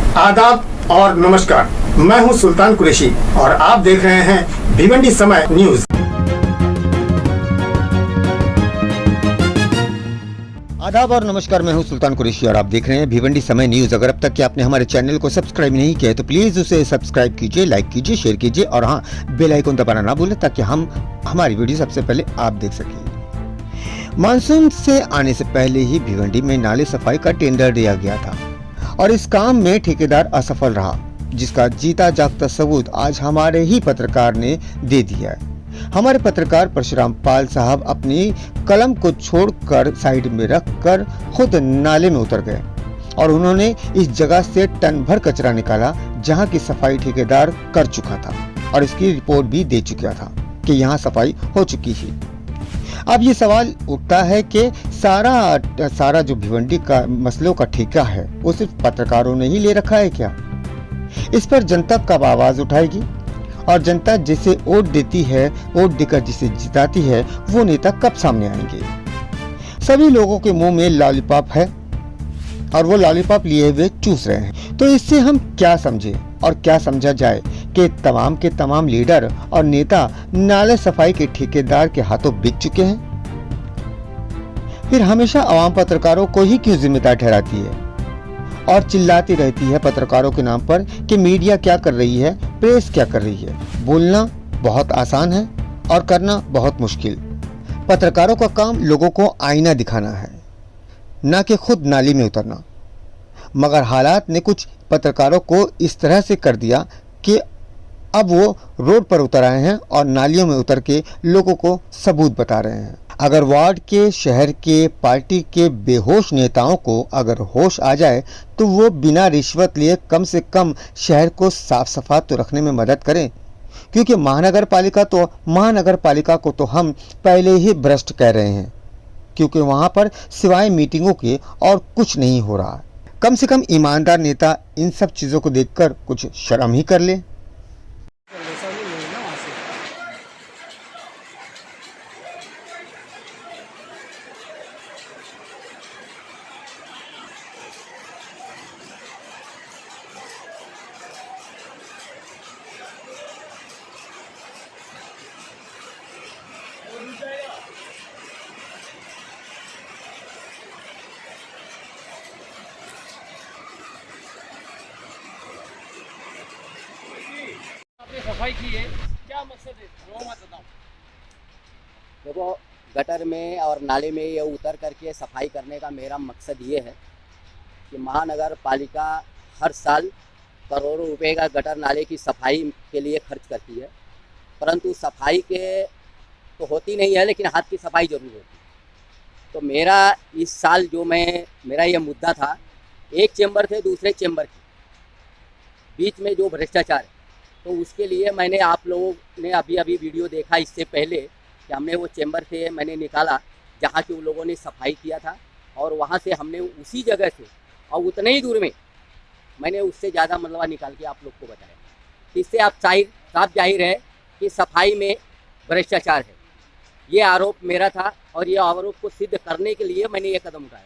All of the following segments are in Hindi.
आदाब और नमस्कार, मैं हूं सुल्तान कुरैशी और आप देख रहे हैं भिवंडी समय न्यूज। आदाब और नमस्कार, मैं हूं सुल्तान कुरैशी और आप देख रहे हैं भिवंडी समय न्यूज। अगर अब तक कि आपने हमारे चैनल को सब्सक्राइब नहीं किया है तो प्लीज उसे सब्सक्राइब कीजिए, लाइक कीजिए, शेयर कीजिए और हाँ, बेल आइकन दबाना ना भूलें ताकि हमारी वीडियो सबसे पहले आप देख सकें। मानसून से आने से पहले ही भिवंडी में नाले सफाई का टेंडर दिया गया था और इस काम में ठेकेदार असफल रहा, जिसका जीता जागता सबूत आज हमारे ही पत्रकार ने दे दिया है। हमारे पत्रकार परशुराम पाल साहब अपनी कलम को छोड़कर साइड में रखकर खुद नाले में उतर गए और उन्होंने इस जगह से टन भर कचरा निकाला जहां की सफाई ठेकेदार कर चुका था और इसकी रिपोर्ट भी दे चुका था कि यहां सफाई हो चुकी है। अब ये सवाल उठता है कि सारा जो भिवंडी का मसलों का ठेका है वो सिर्फ पत्रकारों ने ही ले रखा है क्या? इस पर जनता कब आवाज उठाएगी और जनता जिसे वोट देती है, वोट देकर जिसे जिताती है, वो नेता कब सामने आएंगे? सभी लोगों के मुंह में लॉलीपॉप है और वो लॉलीपॉप लिए हुए चूस रहे हैं। तो इससे हम क्या समझे और क्या समझा जाए कि तमाम के तमाम लीडर और नेता नाले सफाई के ठेकेदार के हाथों बिक चुके हैं? फिर हमेशा आवाम पत्रकारों को ही क्यों जिम्मेदार ठहराती है और चिल्लाती रहती है पत्रकारों के नाम पर कि मीडिया क्या कर रही है, प्रेस क्या कर रही है? बोलना बहुत आसान है और करना बहुत मुश्किल। पत्रकारों का काम लोगों को आईना दिखाना है, ना कि खुद नाली में उतरना। मगर हालात ने कुछ पत्रकारों को इस तरह से कर दिया कि अब वो रोड पर उतर आए हैं और नालियों में उतर के लोगों को सबूत बता रहे हैं। अगर वार्ड के, शहर के, पार्टी के बेहोश नेताओं को अगर होश आ जाए तो वो बिना रिश्वत लिए कम से कम शहर को साफ सफा तो रखने में मदद करें, क्योंकि महानगर पालिका को तो हम पहले ही भ्रष्ट कह रहे हैं, क्योंकि वहाँ पर सिवाय मीटिंगों के और कुछ नहीं हो रहा। कम से कम ईमानदार नेता इन सब चीज़ों को देखकर कुछ शर्म ही कर ले। सफाई की है, क्या मकसद है वो मत बताओ। देखो, गटर में और नाले में ये उतर करके सफाई करने का मेरा मकसद ये है कि महानगर पालिका हर साल करोड़ों रुपए का गटर नाले की सफाई के लिए खर्च करती है, परंतु सफाई के तो होती नहीं है, लेकिन हाथ की सफाई जरूर होती है। तो मेरा इस साल मेरा ये मुद्दा था, एक चेंबर थे दूसरे चेंबर के बीच में जो भ्रष्टाचार है, तो उसके लिए मैंने, आप लोगों ने अभी वीडियो देखा इससे पहले कि हमने वो चेंबर से मैंने निकाला जहाँ के उन लोगों ने सफाई किया था, और वहाँ से हमने उसी जगह से और उतने ही दूर में मैंने उससे ज़्यादा मलबा निकाल के आप लोग को बताया। इससे आप साफ जाहिर है कि सफाई में भ्रष्टाचार है, ये आरोप मेरा था और ये आरोप को सिद्ध करने के लिए मैंने ये कदम उठाया।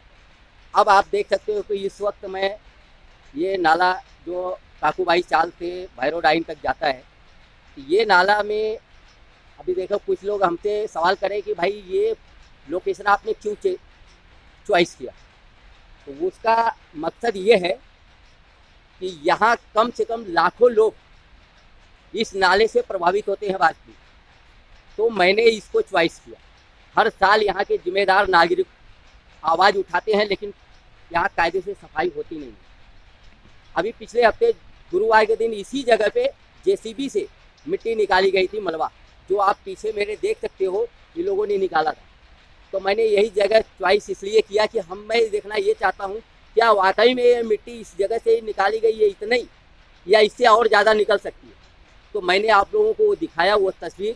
अब आप देख सकते हो कि इस वक्त मैं ये नाला जो काकूबाई चाल से भैरव डाइन तक जाता है, ये नाला में अभी देखो कुछ लोग हमसे सवाल करें कि भाई ये लोकेशन आपने क्यों चॉइस किया, तो उसका मकसद ये है कि यहाँ कम से कम लाखों लोग इस नाले से प्रभावित होते हैं बात की, तो मैंने इसको चॉइस किया। हर साल यहाँ के जिम्मेदार नागरिक आवाज़ उठाते हैं, लेकिन यहाँ कायदे से सफाई होती नहीं है। अभी पिछले हफ्ते गुरुवार के दिन इसी जगह पे जेसीबी से मिट्टी निकाली गई थी, मलबा जो आप पीछे मेरे देख सकते हो, ये लोगों ने निकाला था। तो मैंने यही जगह चॉइस इसलिए किया कि मैं देखना ये चाहता हूँ क्या वाकई में ये मिट्टी इस जगह से निकाली गई है इतना ही, या इससे और ज़्यादा निकल सकती है। तो मैंने आप लोगों को वो दिखाया, वो तस्वीर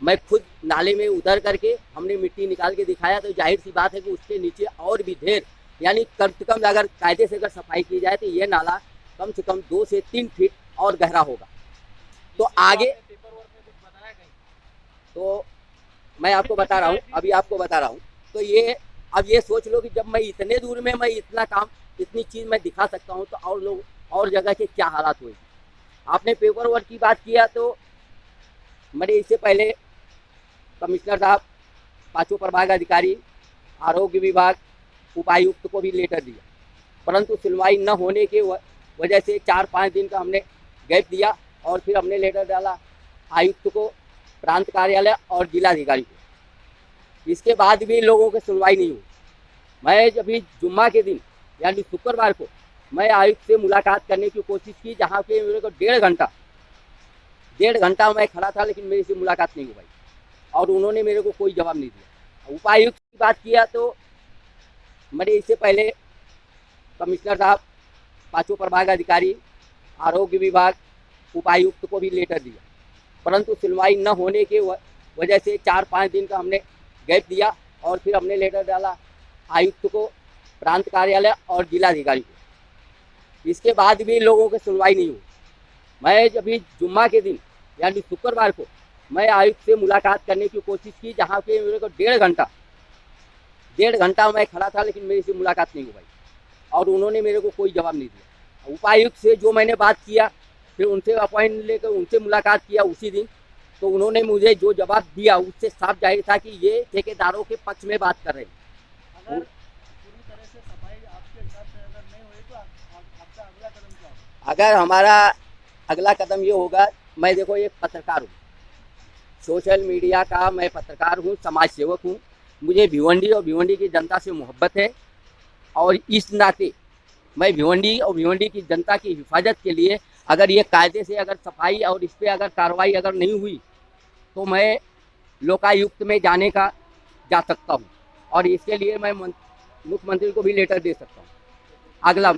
मैं खुद नाले में उतर करके हमने मिट्टी निकाल के दिखाया। तो जाहिर सी बात है कि उसके नीचे और भी ढेर, यानी कम से कम अगर कायदे से अगर सफाई की जाए तो ये नाला कम से कम 2 से 3 फीट और गहरा होगा। तो आगे तो मैं आपको बता रहा हूँ, अभी आपको बता रहा हूँ। तो ये अब ये सोच लो कि जब मैं इतने दूर में मैं इतना काम, इतनी चीज़ मैं दिखा सकता हूँ, तो और लोग और जगह के क्या हालात हुए। आपने पेपर वर्क की बात किया तो मैंने इससे पहले कमिश्नर साहब, पांचों प्रभाग अधिकारी, आरोग्य विभाग, उपायुक्त को भी लेटर दिया, परंतु सुनवाई न होने के वजह से 4-5 दिन का हमने गैप दिया और फिर हमने लेटर डाला आयुक्त को, प्रांत कार्यालय और जिलाधिकारी को। इसके बाद भी लोगों की सुनवाई नहीं हुई। मैं जब भी जुम्मा के दिन यानी शुक्रवार को मैं आयुक्त से मुलाकात करने की कोशिश की, जहाँ पे मेरे को 1.5 घंटा मैं खड़ा था, लेकिन मेरी से मुलाकात नहीं हो पाई और उन्होंने मेरे को कोई जवाब नहीं दिया। उपायुक्त की बात किया तो मैंने इससे पहले कमिश्नर साहब, पांचों प्रभाग अधिकारी, आरोग्य विभाग, उपायुक्त को भी लेटर दिया, परंतु सुनवाई न होने के वजह से 4-5 दिन का हमने गैप दिया और फिर हमने लेटर डाला आयुक्त को, प्रांत कार्यालय और जिलाधिकारी को। इसके बाद भी लोगों की सुनवाई नहीं हुई। मैं जब भी जुम्मा के दिन यानी शुक्रवार को मैं आयुक्त से मुलाकात करने की कोशिश की, जहाँ पे मेरे को 1.5 घंटा मैं खड़ा था, लेकिन मेरी से मुलाकात नहीं हो पाई और उन्होंने मेरे को कोई जवाब नहीं दिया। उपायुक्त से जो मैंने बात किया, फिर उनसे अपॉइंट लेकर उनसे मुलाकात किया उसी दिन, तो उन्होंने मुझे जो जवाब दिया उससे साफ जाहिर था कि ये ठेकेदारों के पक्ष में बात कर रहे हैं। अगर पूरी तरह से सफाई आपके हिसाब से अगर नहीं हुई तो आपका अगला कदम क्या होगा? अगर हमारा अगला कदम ये होगा, मैं देखो एक पत्रकार हूँ, सोशल मीडिया का मैं पत्रकार हूँ, समाज सेवक हूँ, मुझे भिवंडी और भिवंडी की जनता से मोहब्बत है और इस नाते मैं भिवंडी और भिवंडी की जनता की हिफाजत के लिए अगर ये कायदे से अगर सफाई और इस पर अगर कार्रवाई अगर नहीं हुई तो मैं लोकायुक्त में जा सकता हूँ और इसके लिए मैं मुख्यमंत्री को भी लेटर दे सकता हूँ। अगला